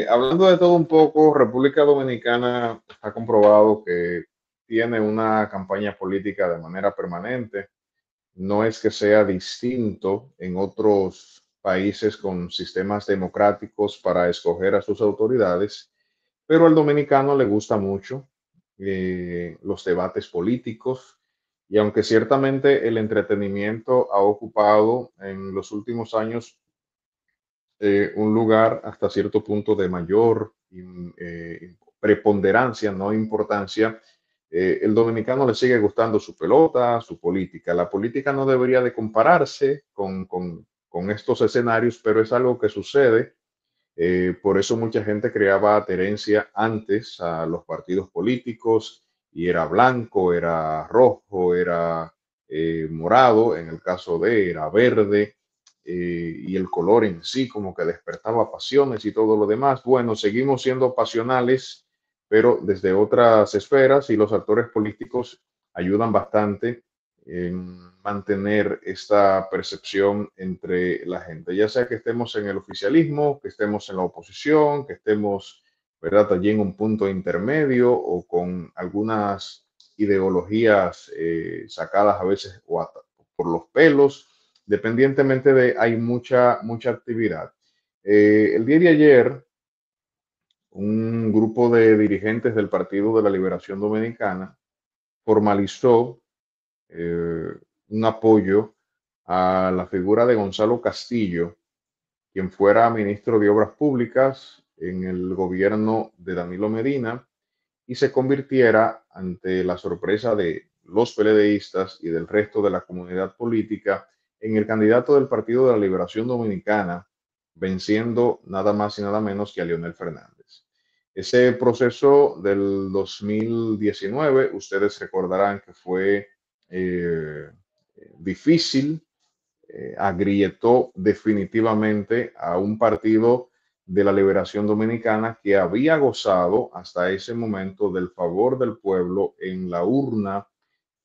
Hablando de todo un poco, República Dominicana ha comprobado que tiene una campaña política de manera permanente. No es que sea distinto en otros países con sistemas democráticos para escoger a sus autoridades, pero al dominicano le gusta mucho los debates políticos y aunque ciertamente el entretenimiento ha ocupado en los últimos años un lugar hasta cierto punto de mayor preponderancia, no importancia, el dominicano le sigue gustando su pelota, su política. La política no debería de compararse con estos escenarios, pero es algo que sucede. Por eso mucha gente creaba adherencia antes a los partidos políticos y era blanco, era rojo, era morado, en el caso de era verde, y el color en sí como que despertaba pasiones y todo lo demás. Bueno, seguimos siendo pasionales, pero desde otras esferas y los actores políticos ayudan bastante en mantener esta percepción entre la gente, ya sea que estemos en el oficialismo, que estemos en la oposición, que estemos, ¿verdad?, allí en un punto intermedio o con algunas ideologías sacadas a veces por los pelos, dependientemente de, hay mucha actividad. El día de ayer, un grupo de dirigentes del Partido de la Liberación Dominicana formalizó eh, un apoyo a la figura de Gonzalo Castillo, quien fuera ministro de Obras Públicas en el gobierno de Danilo Medina y se convirtiera, ante la sorpresa de los PLDistas y del resto de la comunidad política, en el candidato del Partido de la Liberación Dominicana, venciendo nada más y nada menos que a Leonel Fernández. Ese proceso del 2019, ustedes recordarán que fue eh, difícil, agrietó definitivamente a un partido de la Liberación Dominicana que había gozado hasta ese momento del favor del pueblo en la urna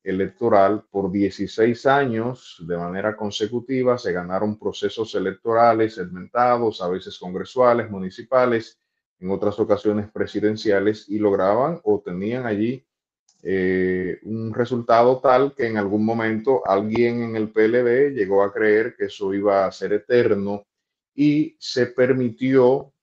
electoral por 16 años de manera consecutiva. Se ganaron procesos electorales segmentados, a veces congresuales, municipales, en otras ocasiones presidenciales, y lograban o tenían allí un resultado tal que en algún momento alguien en el PLD llegó a creer que eso iba a ser eterno y se permitió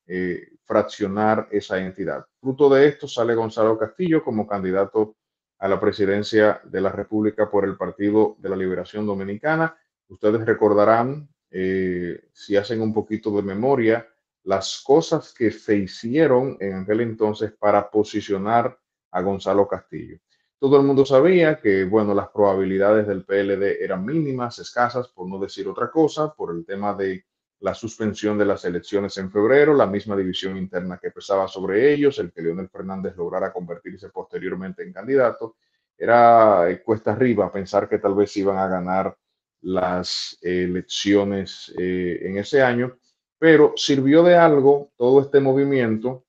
fraccionar esa entidad. Fruto de esto sale Gonzalo Castillo como candidato a la presidencia de la República por el Partido de la Liberación Dominicana. Ustedes recordarán, si hacen un poquito de memoria, las cosas que se hicieron en aquel entonces para posicionar a Gonzalo Castillo. Todo el mundo sabía que, bueno, las probabilidades del PLD eran mínimas, escasas, por no decir otra cosa, por el tema de la suspensión de las elecciones en febrero, la misma división interna que pesaba sobre ellos, el que Leonel Fernández lograra convertirse posteriormente en candidato. Era cuesta arriba pensar que tal vez iban a ganar las elecciones en ese año, pero sirvió de algo todo este movimiento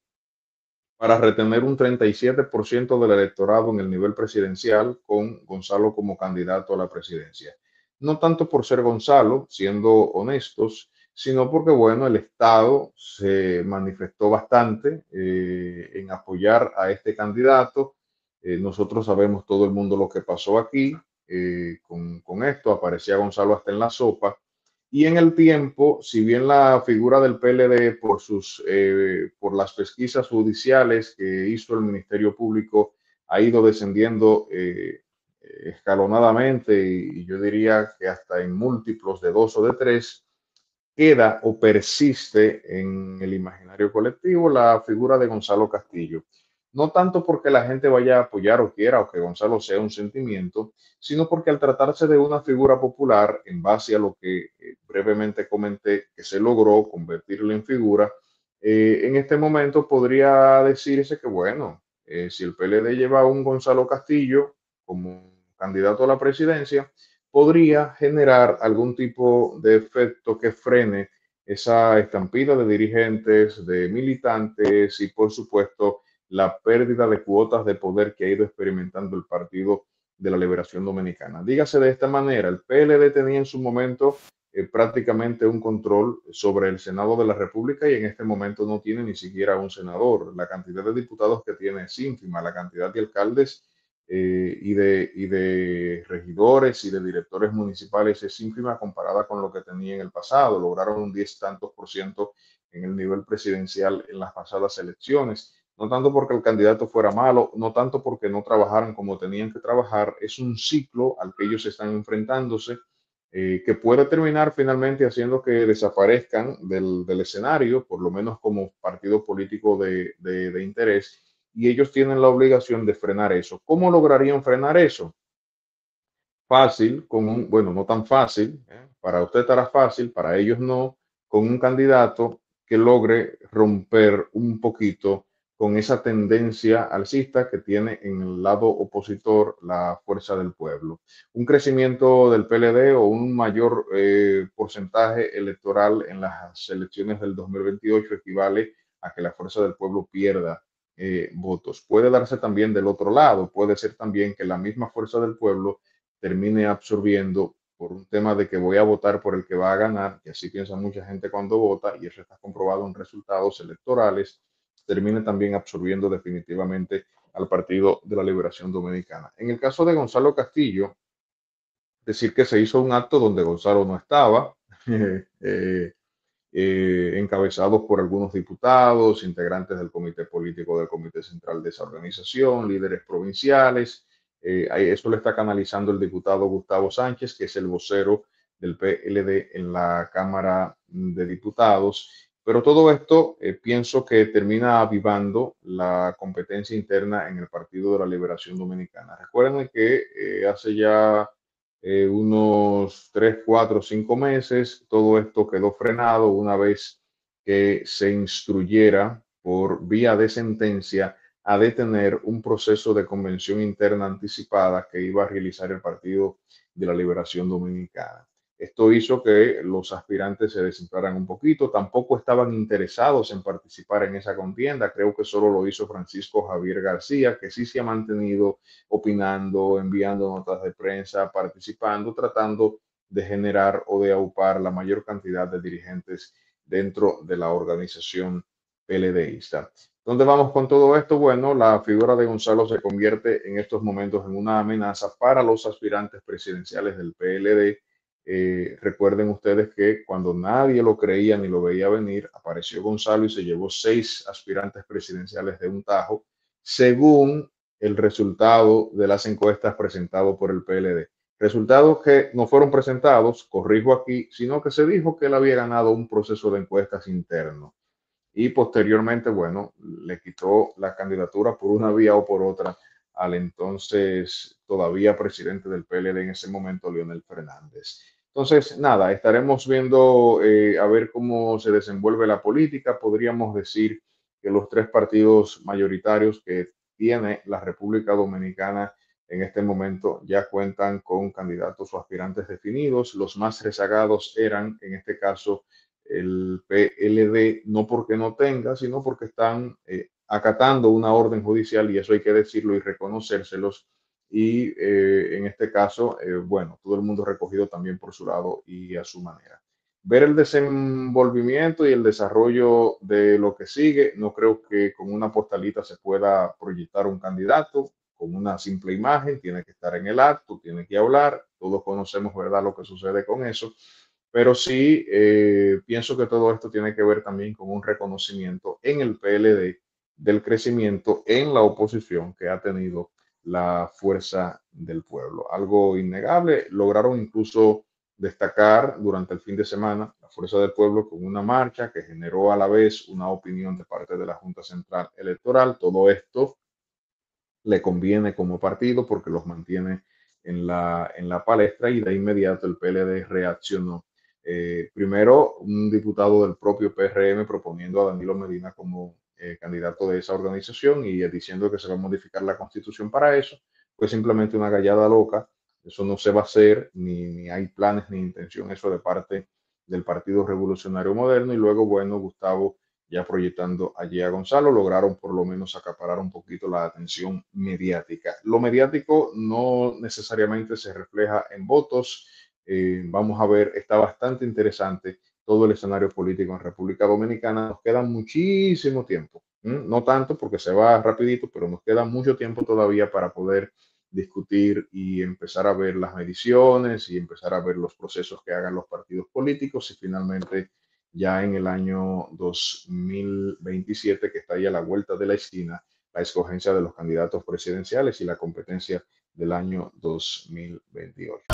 para retener un 37% del electorado en el nivel presidencial con Gonzalo como candidato a la presidencia. No tanto por ser Gonzalo, siendo honestos, sino porque, bueno, el Estado se manifestó bastante en apoyar a este candidato. Nosotros sabemos todo el mundo lo que pasó aquí con esto. Aparecía Gonzalo hasta en la sopa. Y en el tiempo, si bien la figura del PLD por las pesquisas judiciales que hizo el Ministerio Público ha ido descendiendo escalonadamente y yo diría que hasta en múltiplos de dos o de tres, queda o persiste en el imaginario colectivo la figura de Gonzalo Castillo. No tanto porque la gente vaya a apoyar o quiera o que Gonzalo sea un sentimiento, sino porque al tratarse de una figura popular, en base a lo que brevemente comenté, que se logró convertirlo en figura, en este momento podría decirse que, bueno, si el PLD lleva a un Gonzalo Castillo como candidato a la presidencia, podría generar algún tipo de efecto que frene esa estampida de dirigentes, de militantes y, por supuesto, la pérdida de cuotas de poder que ha ido experimentando el Partido de la Liberación Dominicana. Dígase de esta manera, el PLD tenía en su momento prácticamente un control sobre el Senado de la República y en este momento no tiene ni siquiera un senador. La cantidad de diputados que tiene es ínfima, la cantidad de alcaldes y de regidores y de directores municipales es ínfima comparada con lo que tenía en el pasado. Lograron un 10 tantos por ciento en el nivel presidencial en las pasadas elecciones. No tanto porque el candidato fuera malo, no tanto porque no trabajaran como tenían que trabajar, es un ciclo al que ellos están enfrentándose, que puede terminar finalmente haciendo que desaparezcan del escenario, por lo menos como partido político de interés, y ellos tienen la obligación de frenar eso. ¿Cómo lograrían frenar eso? Fácil, bueno, no tan fácil, para usted estará fácil, para ellos no, con un candidato que logre romper un poquito con esa tendencia alcista que tiene en el lado opositor la fuerza del pueblo. Un crecimiento del PLD o un mayor porcentaje electoral en las elecciones del 2028 equivale a que la fuerza del pueblo pierda votos. Puede darse también del otro lado, puede ser también que la misma fuerza del pueblo termine absorbiendo por un tema de que voy a votar por el que va a ganar, y así piensa mucha gente cuando vota, y eso está comprobado en resultados electorales, termine también absorbiendo definitivamente al Partido de la Liberación Dominicana. En el caso de Gonzalo Castillo, decir que se hizo un acto donde Gonzalo no estaba, eh, encabezados por algunos diputados, integrantes del comité político del comité central de esa organización, líderes provinciales. Eso lo está canalizando el diputado Gustavo Sánchez, que es el vocero del PLD en la Cámara de Diputados. Pero todo esto pienso que termina avivando la competencia interna en el Partido de la Liberación Dominicana. Recuerden que hace ya unos 3, 4, 5 meses. Todo esto quedó frenado una vez que se instruyera por vía de sentencia a detener un proceso de convención interna anticipada que iba a realizar el Partido de la Liberación Dominicana. Esto hizo que los aspirantes se desinflaran un poquito, tampoco estaban interesados en participar en esa contienda, creo que solo lo hizo Francisco Javier García, que sí se ha mantenido opinando, enviando notas de prensa, participando, tratando de generar o de aupar la mayor cantidad de dirigentes dentro de la organización PLDista. ¿Dónde vamos con todo esto? Bueno, la figura de Gonzalo se convierte en estos momentos en una amenaza para los aspirantes presidenciales del PLD. Recuerden ustedes que cuando nadie lo creía ni lo veía venir, apareció Gonzalo y se llevó 6 aspirantes presidenciales de un tajo, según el resultado de las encuestas presentado por el PLD. Resultados que no fueron presentados, corrijo aquí, sino que se dijo que él había ganado un proceso de encuestas interno y posteriormente, bueno, le quitó la candidatura por una vía o por otra al entonces todavía presidente del PLD en ese momento, Leonel Fernández. Entonces, nada, estaremos viendo a ver cómo se desenvuelve la política. Podríamos decir que los 3 partidos mayoritarios que tiene la República Dominicana en este momento ya cuentan con candidatos o aspirantes definidos. Los más rezagados eran, en este caso, el PLD, no porque no tenga, sino porque están acatando una orden judicial, y eso hay que decirlo y reconocérselos. Y en este caso, bueno, todo el mundo recogido también por su lado y a su manera. Ver el desenvolvimiento y el desarrollo de lo que sigue, no creo que con una postalita se pueda proyectar un candidato con una simple imagen, tiene que estar en el acto, tiene que hablar, todos conocemos, ¿verdad?, lo que sucede con eso, pero sí pienso que todo esto tiene que ver también con un reconocimiento en el PLD del crecimiento en la oposición que ha tenido la fuerza del pueblo. Algo innegable, lograron incluso destacar durante el fin de semana la fuerza del pueblo con una marcha que generó a la vez una opinión de parte de la Junta Central Electoral. Todo esto le conviene como partido porque los mantiene en la palestra, y de inmediato el PLD reaccionó. Primero, un diputado del propio PRM proponiendo a Danilo Medina como candidato de esa organización y diciendo que se va a modificar la constitución para eso, pues simplemente una gallada loca. Eso no se va a hacer, ni hay planes ni intención eso de parte del Partido Revolucionario Moderno. Y luego, bueno, Gustavo ya proyectando allí a Gonzalo, lograron por lo menos acaparar un poquito la atención mediática. Lo mediático no necesariamente se refleja en votos, Vamos a ver, está bastante interesante todo el escenario político en República Dominicana. Nos queda muchísimo tiempo, no tanto porque se va rapidito, pero nos queda mucho tiempo todavía para poder discutir y empezar a ver las mediciones y empezar a ver los procesos que hagan los partidos políticos y finalmente ya en el año 2027, que está ahí a la vuelta de la esquina, la escogencia de los candidatos presidenciales y la competencia del año 2028.